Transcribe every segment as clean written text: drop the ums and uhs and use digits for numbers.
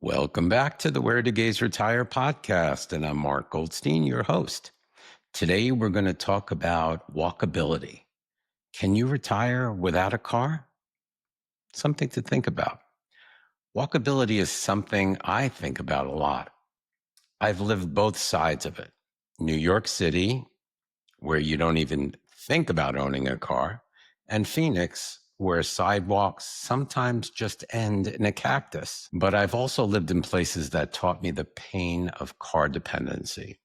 Welcome back to the Where Do Gays Retire podcast, and I'm Mark Goldstein, your host. Today, we're going to talk about walkability. Can you retire without a car? Something to think about. Walkability is something I think about a lot. I've lived both sides of it. New York City, where you don't even think about owning a car, and Phoenix, where sidewalks sometimes just end in a cactus. But I've also lived in places that taught me the pain of car dependency.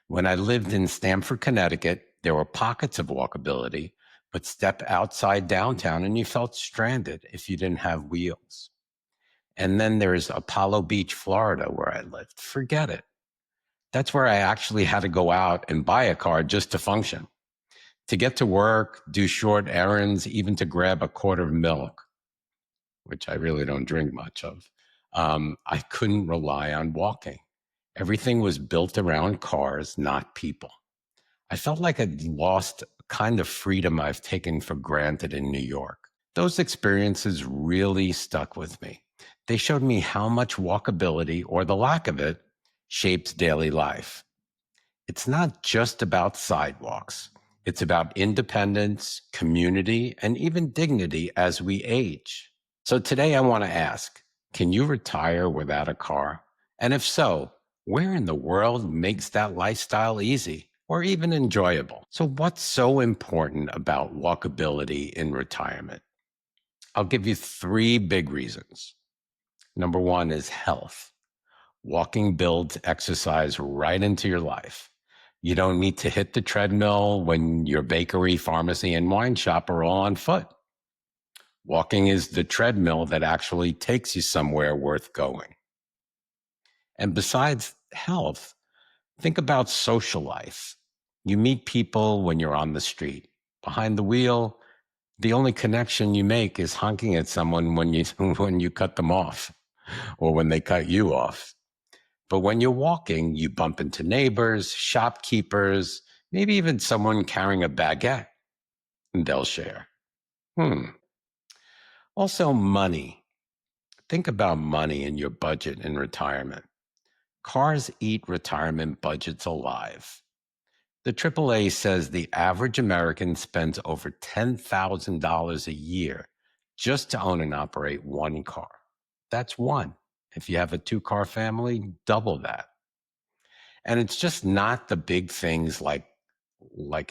When I lived in Stamford, Connecticut, there were pockets of walkability, but step outside downtown and you felt stranded if you didn't have wheels. And then there's Apollo Beach, Florida, where I lived. Forget it. That's where I actually had to go out and buy a car just to function, to get to work, do short errands, even to grab a quart of milk, which I really don't drink much of. I couldn't rely on walking. Everything was built around cars, not people. I felt like I'd lost a kind of freedom I've taken for granted in New York. Those experiences really stuck with me. They showed me how much walkability, or the lack of it, shapes daily life. It's not just about sidewalks. It's about independence, community, and even dignity as we age. So today I want to ask, can you retire without a car? And if so, where in the world makes that lifestyle easy or even enjoyable? So what's so important about walkability in retirement? I'll give you three big reasons. Number one is health. Walking builds exercise right into your life. You don't need to hit the treadmill when your bakery, pharmacy, and wine shop are all on foot. Walking is the treadmill that actually takes you somewhere worth going. And besides health, think about social life. You meet people when you're on the street. Behind the wheel, the only connection you make is honking at someone when you cut them off or when they cut you off. But when you're walking, you bump into neighbors, shopkeepers, maybe even someone carrying a baguette, and they'll share. Also, money. Think about money in your budget in retirement. Cars eat retirement budgets alive. The AAA says the average American spends over $10,000 a year just to own and operate one car. That's one. If you have a two-car family, double that. And it's just not the big things like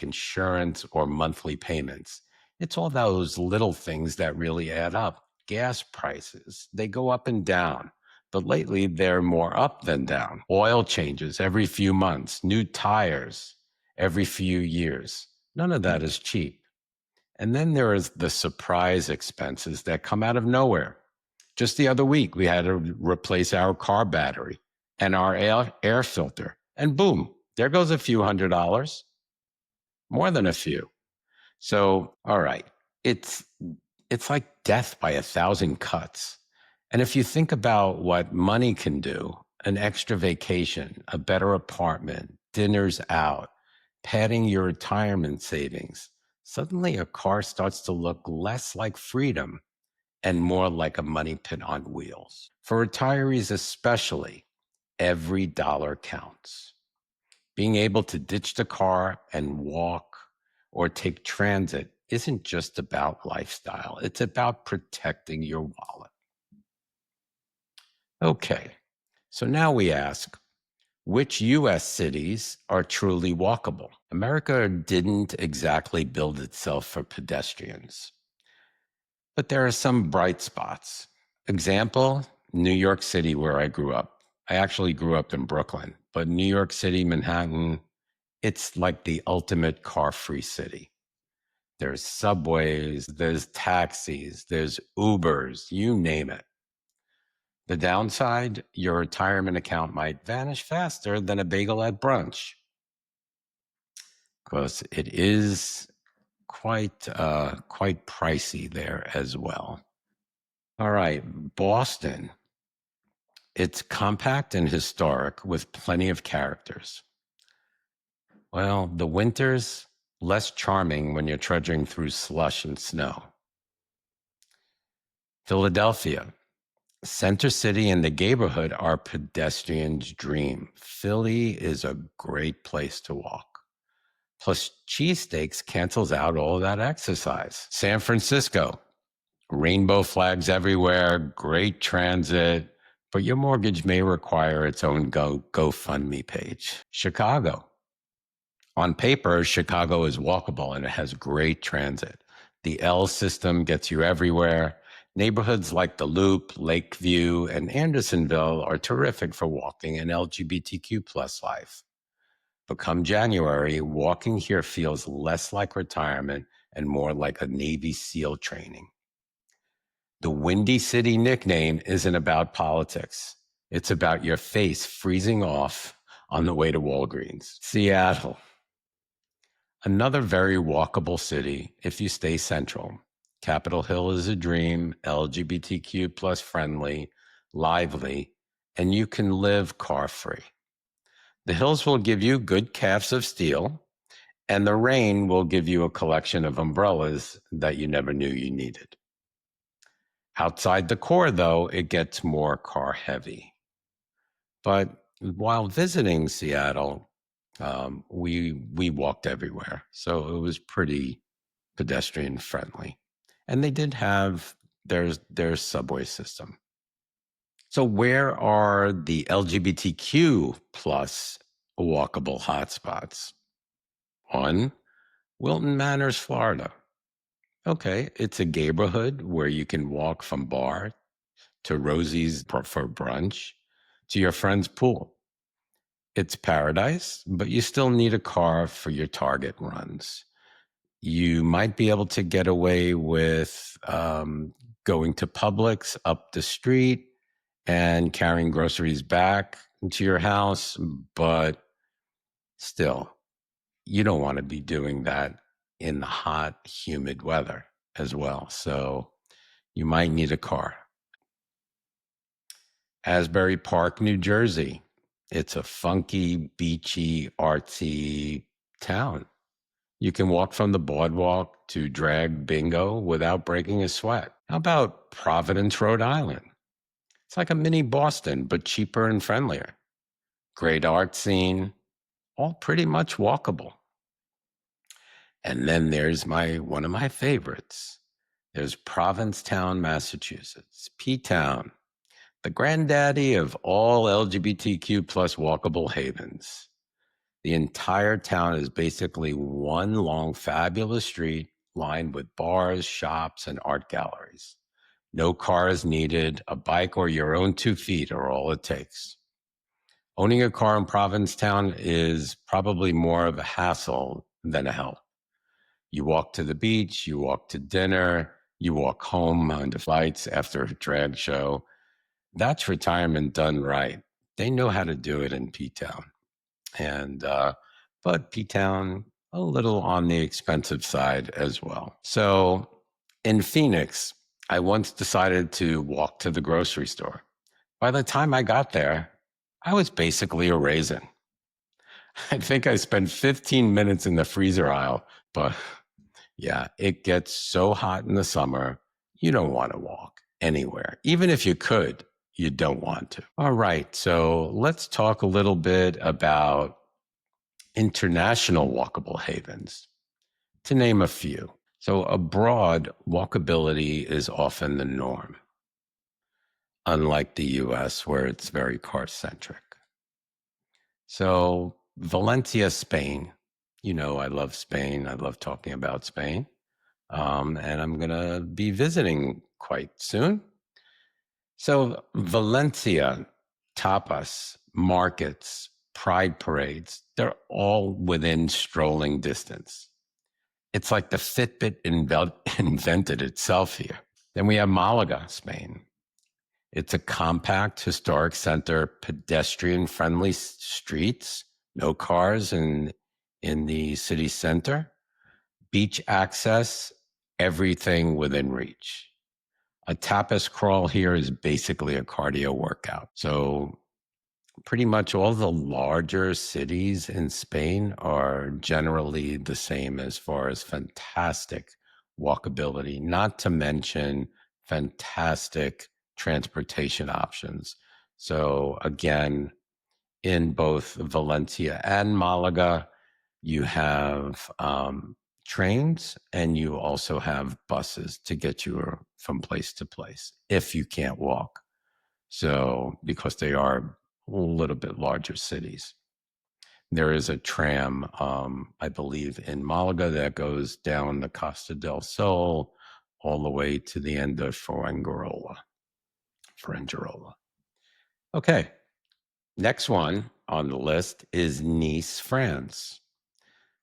insurance or monthly payments. It's all those little things that really add up. Gas prices, they go up and down, but lately they're more up than down. Oil changes every few months, new tires every few years. None of that is cheap. And then there is the surprise expenses that come out of nowhere. Just the other week, we had to replace our car battery and our air filter. And boom, there goes a few $100s, more than a few. So, all right, it's like death by 1,000 cuts. And if you think about what money can do, an extra vacation, a better apartment, dinners out, padding your retirement savings, suddenly a car starts to look less like freedom and more like a money pit on wheels. For retirees especially, every dollar counts. Being able to ditch the car and walk or take transit isn't just about lifestyle. It's about protecting your wallet. Okay, so now we ask, which U.S. cities are truly walkable? America didn't exactly build itself for pedestrians, but there are some bright spots. Example, New York City, where I grew up. I actually grew up in Brooklyn, but New York City, Manhattan, it's like the ultimate car-free city. There's subways, there's taxis, there's Ubers, you name it. The downside, your retirement account might vanish faster than a bagel at brunch, because it is quite pricey there as well. All right, Boston. It's compact and historic with plenty of characters. Well, the winters, less charming when you're trudging through slush and snow. Philadelphia, Center City and the neighborhood are pedestrians' dream. Philly is a great place to walk. Plus, cheesesteaks cancels out all of that exercise. San Francisco, rainbow flags everywhere, great transit, but your mortgage may require its own GoFundMe page. Chicago. On paper, Chicago is walkable and it has great transit. The L system gets you everywhere. Neighborhoods like the Loop, Lakeview, and Andersonville are terrific for walking an LGBTQ plus life. But come January, walking here feels less like retirement and more like a Navy SEAL training. The Windy City nickname isn't about politics. It's about your face freezing off on the way to Walgreens. Seattle, another very walkable city if you stay central. Capitol Hill is a dream, LGBTQ plus friendly, lively, and you can live car free. The hills will give you good calves of steel, and the rain will give you a collection of umbrellas that you never knew you needed. Outside the core, though, it gets more car heavy. But while visiting Seattle, we walked everywhere, so it was pretty pedestrian friendly, and they did have their subway system. So where are the LGBTQ plus walkable hotspots? One, Wilton Manors, Florida. Okay, it's a neighborhood where you can walk from bar to Rosie's for brunch to your friend's pool. It's paradise, but you still need a car for your Target runs. You might be able to get away with going to Publix up the street and carrying groceries back to your house, but still, you don't want to be doing that in the hot, humid weather as well. So you might need a car. Asbury Park, New Jersey. It's a funky, beachy, artsy town. You can walk from the boardwalk to drag bingo without breaking a sweat. How about Providence, Rhode Island? It's like a mini Boston, but cheaper and friendlier. Great art scene, all pretty much walkable. And then there's one of my favorites. There's Provincetown, Massachusetts, P-Town, the granddaddy of all LGBTQ plus walkable havens. The entire town is basically one long, fabulous street lined with bars, shops, and art galleries. No car is needed. A bike or your own 2 feet are all it takes. Owning a car in Provincetown is probably more of a hassle than a help. You walk to the beach, you walk to dinner, you walk home on the flights after a drag show. That's retirement done right. They know how to do it in P-Town. And, but P-Town, a little on the expensive side as well. So in Phoenix, I once decided to walk to the grocery store. By the time I got there, I was basically a raisin. I think I spent 15 minutes in the freezer aisle, but yeah, it gets so hot in the summer, you don't want to walk anywhere. Even if you could, you don't want to. All right, so let's talk a little bit about international walkable havens, to name a few. So abroad, walkability is often the norm, unlike the US where it's very car-centric. So Valencia, Spain, you know I love Spain. I love talking about Spain. And I'm going to be visiting quite soon. So Valencia, tapas, markets, pride parades, they're all within strolling distance. It's like the Fitbit invented itself here. Then we have Malaga, Spain. It's a compact historic center, pedestrian-friendly streets, no cars in the city center, beach access, everything within reach. A tapas crawl here is basically a cardio workout. So pretty much all the larger cities in Spain are generally the same as far as fantastic walkability, not to mention fantastic transportation options. So again, in both Valencia and Malaga, you have trains, and you also have buses to get you from place to place if you can't walk. So, because they are a little bit larger cities. There is a tram, I believe, in Malaga that goes down the Costa del Sol all the way to the end of Fuengirola. Okay, next one on the list is Nice, France.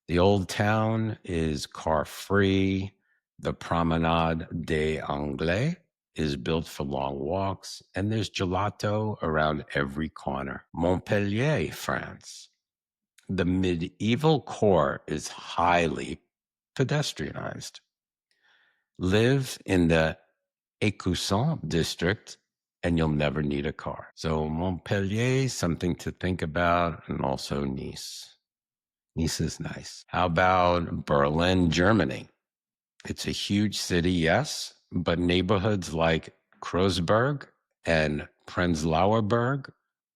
The old town is car-free. The Promenade des Anglais is built for long walks, and there's gelato around every corner. Montpellier, France. The medieval core is highly pedestrianized. Live in the Écusson district, and you'll never need a car. So Montpellier, something to think about, and also Nice. Nice is nice. How about Berlin, Germany? It's a huge city, yes, but neighborhoods like Kreuzberg and Prenzlauer Berg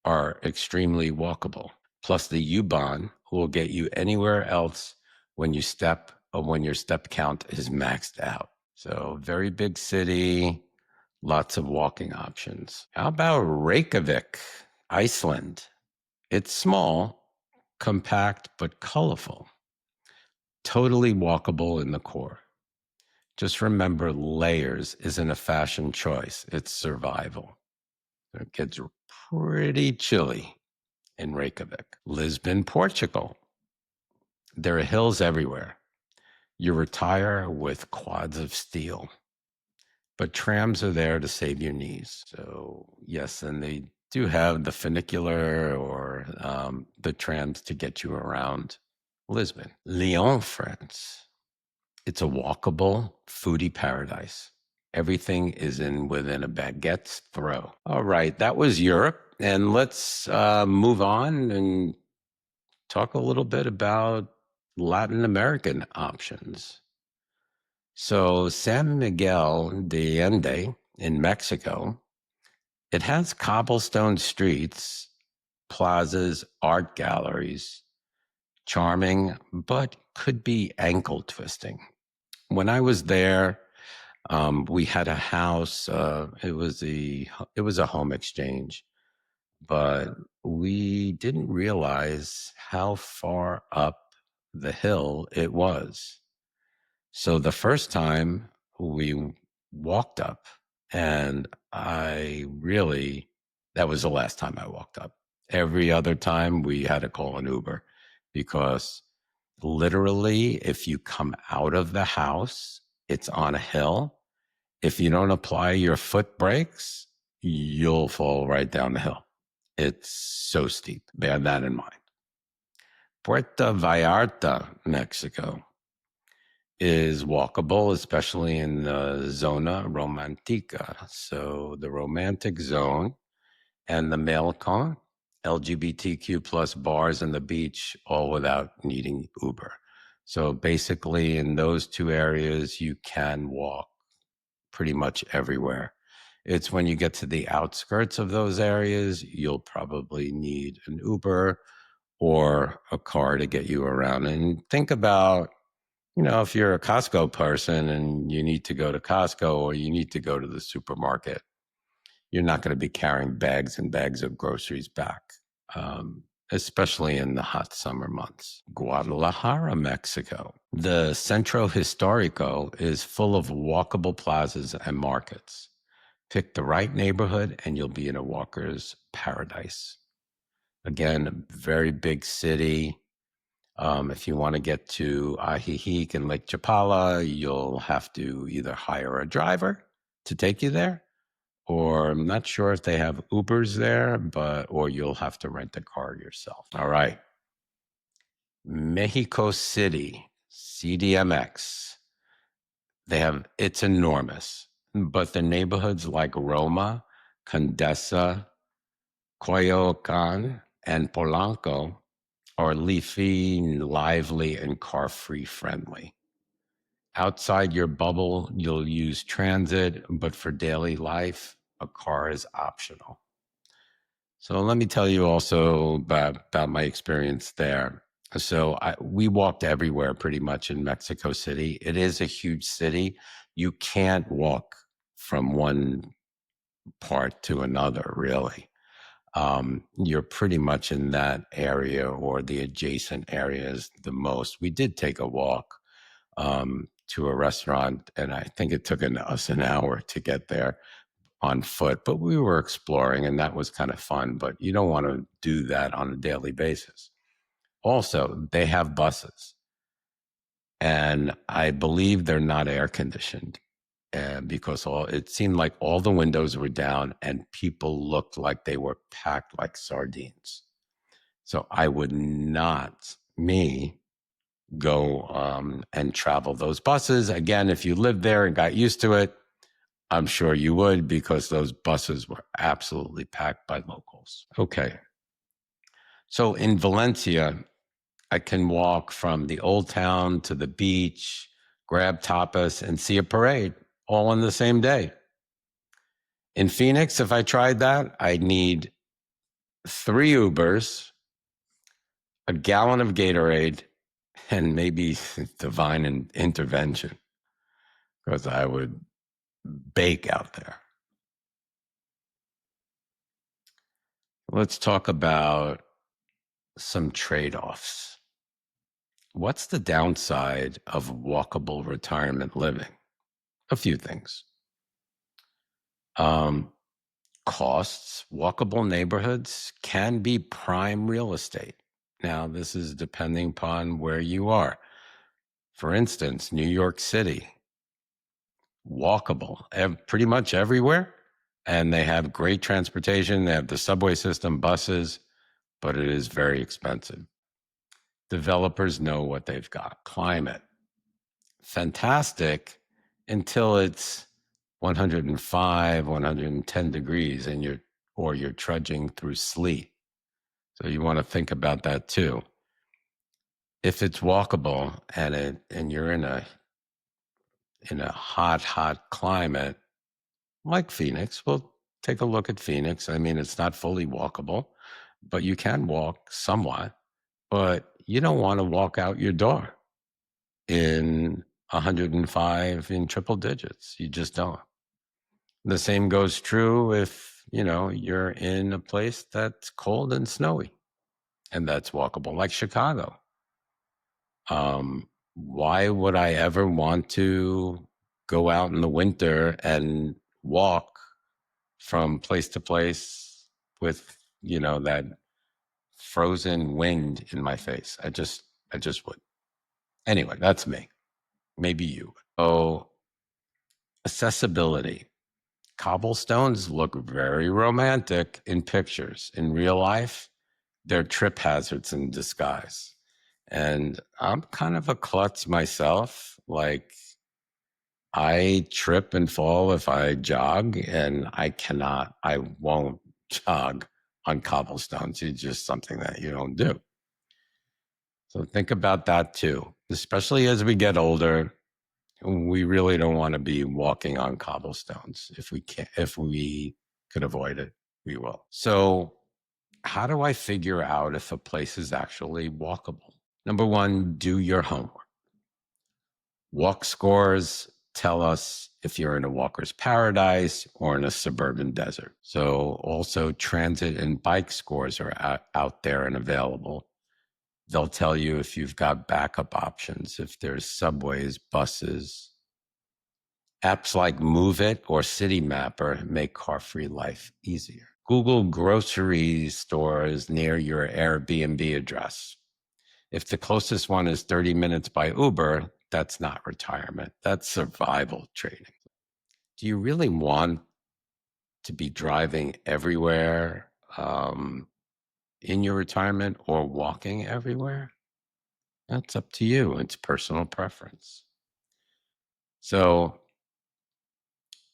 are extremely walkable. Plus the U-Bahn will get you anywhere else when you step or when your step count is maxed out. So very big city, lots of walking options. How about Reykjavik, Iceland? It's small, compact, but colorful. Totally walkable in the core. Just remember, layers isn't a fashion choice, it's survival. It gets pretty chilly in Reykjavik. Lisbon, Portugal. There are hills everywhere. You retire with quads of steel, but trams are there to save your knees. So yes, and they do have the funicular or the trams to get you around Lisbon. Lyon, France. It's a walkable foodie paradise. Everything is within a baguette's throw. All right, that was Europe. And let's move on and talk a little bit about Latin American options. So San Miguel de Allende in Mexico, it has cobblestone streets, plazas, art galleries, charming, but could be ankle twisting. When I was there, we had a house. It was a home exchange, but we didn't realize how far up the hill it was. So the first time we walked up, and that was the last time I walked up. Every other time we had to call an Uber, because literally, if you come out of the house, it's on a hill. If you don't apply your foot brakes, you'll fall right down the hill. It's so steep. Bear that in mind. Puerto Vallarta, Mexico, is walkable, especially in the Zona Romantica. So the romantic zone and the Malecon, LGBTQ plus bars and the beach, all without needing Uber. So basically in those two areas, you can walk pretty much everywhere. It's when you get to the outskirts of those areas, you'll probably need an Uber or a car to get you around. And think about, if you're a Costco person and you need to go to Costco or you need to go to the supermarket, you're not going to be carrying bags and bags of groceries back, especially in the hot summer months. Guadalajara, Mexico. The Centro Histórico is full of walkable plazas and markets. Pick the right neighborhood and you'll be in a walker's paradise. Again, very big city. If you want to get to Ajijic and Lake Chapala, you'll have to either hire a driver to take you there, or I'm not sure if they have Ubers there, or you'll have to rent a car yourself. All right. Mexico City, CDMX. It's enormous, but the neighborhoods like Roma, Condesa, Coyoacán, and Polanco are leafy, lively, and car-free friendly. Outside your bubble, you'll use transit, but for daily life, a car is optional. So let me tell you also about my experience there. So we walked everywhere pretty much in Mexico City. It is a huge city. You can't walk from one part to another, really. You're pretty much in that area or the adjacent areas the most. We did take a walk to a restaurant, and I think it took us an hour to get there on foot, but we were exploring, and that was kind of fun. But you don't want to do that on a daily basis. Also, they have buses, and I believe they're not air conditioned. And because it seemed like all the windows were down and people looked like they were packed like sardines. So I would not, go and travel those buses. Again, if you lived there and got used to it, I'm sure you would, because those buses were absolutely packed by locals. Okay. So in Valencia, I can walk from the old town to the beach, grab tapas, and see a parade all in the same day. In Phoenix, if I tried that, I'd need 3 Ubers, a gallon of Gatorade, and maybe divine intervention, because I would bake out there. Let's talk about some trade-offs. What's the downside of walkable retirement living? A few things. Costs. Walkable neighborhoods can be prime real estate. Now, this is depending upon where you are. For instance, New York City, walkable pretty much everywhere. And they have great transportation. They have the subway system, buses, but it is very expensive. Developers know what they've got. Climate, fantastic until it's 105, 110 degrees and you're trudging through sleet. So you want to think about that too. If it's walkable and you're in a hot climate like Phoenix, we'll take a look at Phoenix. I mean, it's not fully walkable, but you can walk somewhat, but you don't want to walk out your door in 105 in triple digits. You just don't. The same goes true if, you're in a place that's cold and snowy and that's walkable, like Chicago. Why would I ever want to go out in the winter and walk from place to place with, that frozen wind in my face? I just would. Anyway, that's me. Maybe you. So, accessibility. Cobblestones look very romantic in pictures. In real life, they're trip hazards in disguise. And I'm kind of a klutz myself. Like, I trip and fall if I jog, and I won't jog on cobblestones. It's just something that you don't do. So think about that too, especially as we get older. We really don't want to be walking on cobblestones. If we could avoid it, we will. So how do I figure out if a place is actually walkable? Number one, do your homework. Walk scores tell us if you're in a walker's paradise or in a suburban desert. So also transit and bike scores are out there and available. They'll tell you if you've got backup options, if there's subways, buses. Apps like Move It or City Mapper make car-free life easier. Google grocery stores near your Airbnb address. If the closest one is 30 minutes by Uber, that's not retirement. That's survival training. Do you really want to be driving everywhere in your retirement or walking everywhere? That's up to you. It's personal preference. So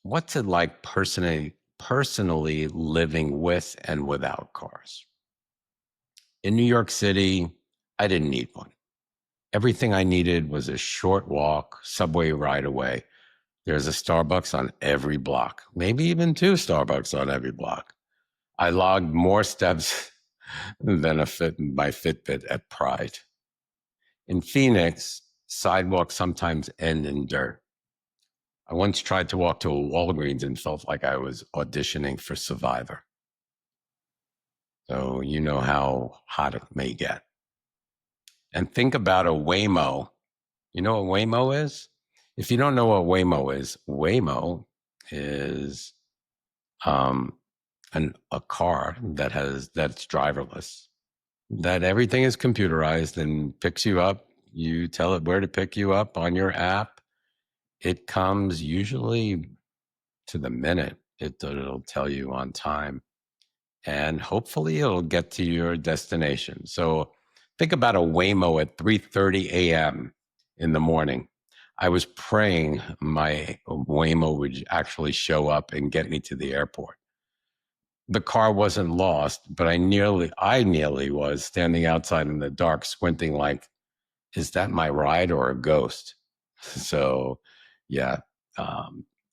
what's it like personally living with and without cars? In New York City, I didn't need one. Everything I needed was a short walk, subway ride away. There's a Starbucks on every block, maybe even two Starbucks on every block. I logged more steps than my Fitbit at Pride. In Phoenix, sidewalks sometimes end in dirt. I once tried to walk to a Walgreens and felt like I was auditioning for Survivor. So you know how hot it may get. And think about a Waymo. You know what Waymo is? If you don't know what Waymo is a car that's driverless, that everything is computerized and picks you up. You tell it where to pick you up on your app. It comes usually to the minute. It'll tell you on time, and hopefully it'll get to your destination. So think about a Waymo at 3:30 a.m. in the morning. I was praying my Waymo would actually show up and get me to the airport. The car wasn't lost, but I nearly was standing outside in the dark, squinting like, is that my ride or a ghost? So, yeah,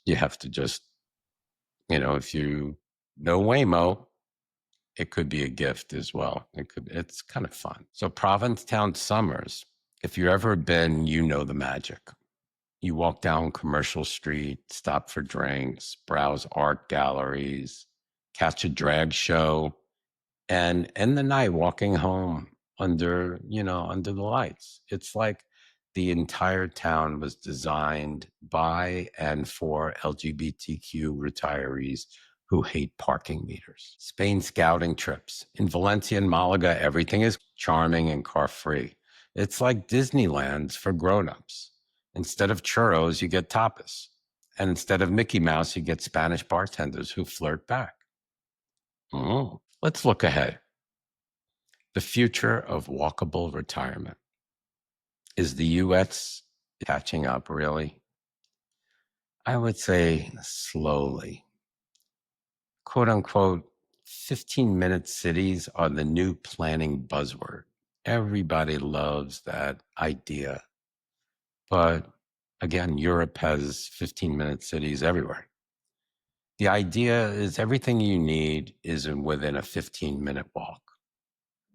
you have to just, if you know Waymo, it could be a gift as well. It's kind of fun. So Provincetown Summers, if you've ever been, you know the magic. You walk down Commercial Street, stop for drinks, browse art galleries, catch a drag show, and end the night walking home under the lights. It's like the entire town was designed by and for LGBTQ retirees who hate parking meters. Spain scouting trips. In Valencia and Malaga, everything is charming and car free. It's like Disneyland's for grown-ups. Instead of churros, you get tapas. And instead of Mickey Mouse, you get Spanish bartenders who flirt back. Let's look ahead. The future of walkable retirement. Is the US catching up, really? I would say slowly. Quote unquote, 15-minute cities are the new planning buzzword. Everybody loves that idea. But again, Europe has 15-minute cities everywhere. The idea is everything you need is within a 15-minute walk.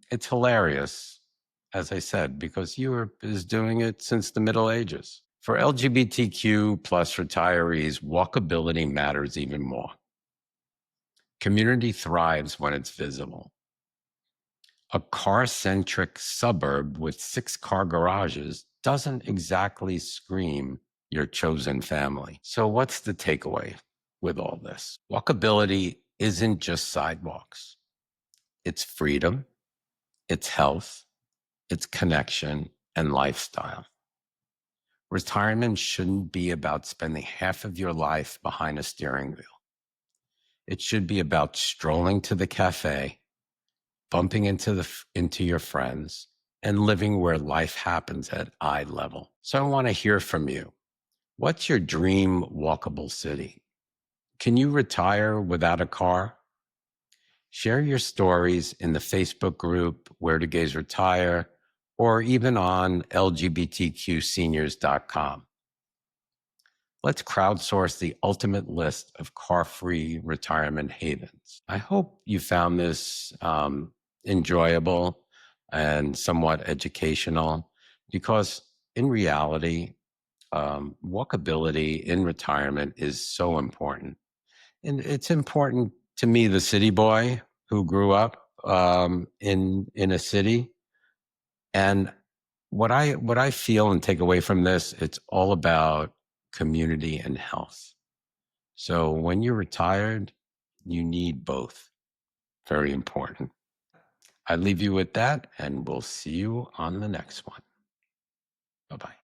It's hilarious, as I said, because Europe is doing it since the Middle Ages. For LGBTQ plus retirees, walkability matters even more. Community thrives when it's visible. A car-centric suburb with 6 car garages doesn't exactly scream your chosen family. So what's the takeaway with all this? Walkability isn't just sidewalks. It's freedom, it's health, it's connection and lifestyle. Retirement shouldn't be about spending half of your life behind a steering wheel. It should be about strolling to the cafe, bumping into your friends, and living where life happens at eye level. So I want to hear from you. What's your dream walkable city? Can you retire without a car? Share your stories in the Facebook group, Where Do Gays Retire, or even on lgbtqseniors.com. Let's crowdsource the ultimate list of car-free retirement havens. I hope you found this enjoyable and somewhat educational, because in reality, walkability in retirement is so important. And it's important to me, the city boy who grew up in a city. And what I feel and take away from this, it's all about community and health. So when you're retired, you need both. Very important. I leave you with that, and we'll see you on the next one. Bye-bye.